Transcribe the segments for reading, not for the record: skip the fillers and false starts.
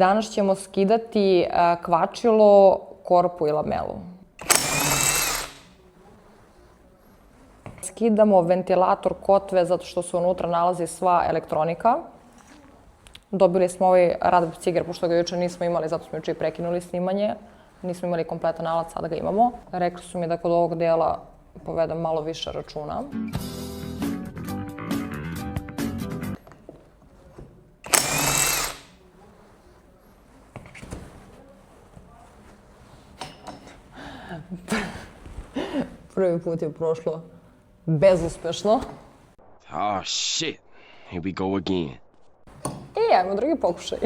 Danas ćemo skidati kvačilo, korpu i lamelu. Skidamo ventilator kotve zato što se unutra nalazi sva elektronika. Dobili smo ovaj Radboud ciger, pošto ga juče nismo imali, zato smo juče i prekinuli snimanje. Nismo imali kompletan alat, sada ga imamo. Rekli su mi da kod ovog dela povedem malo više računa. Prvi put je prošlo bezuspešno. Oh shit, here we go again. I ajmo drugi pokušaj.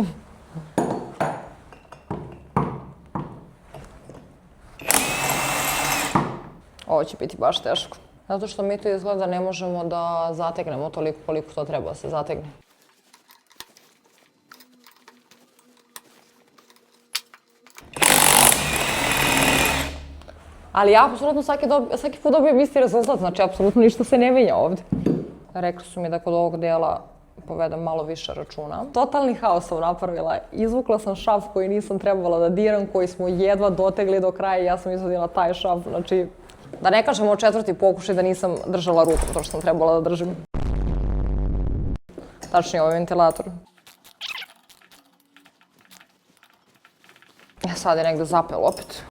Ovo će biti baš teško. Zato što mi to izgleda ne možemo da zategnemo toliko koliko to treba da se zategne. Ali ja apsolutno svaki put dobijem isti rezultat, znači apsolutno ništa se ne menja ovde. Rekli su mi da kod ovog dela povedem malo više računa. Totalni haos sam napravila. Izvukla sam šaf koji nisam trebala da diram, koji smo jedva dotegli do kraja i ja sam izvadila taj šaf. Znači, da ne kažemo o četvrti pokušaj da nisam držala ruku, to što sam trebala da držim. Tačnije ovaj ventilator. Sad je negde zapelo opet.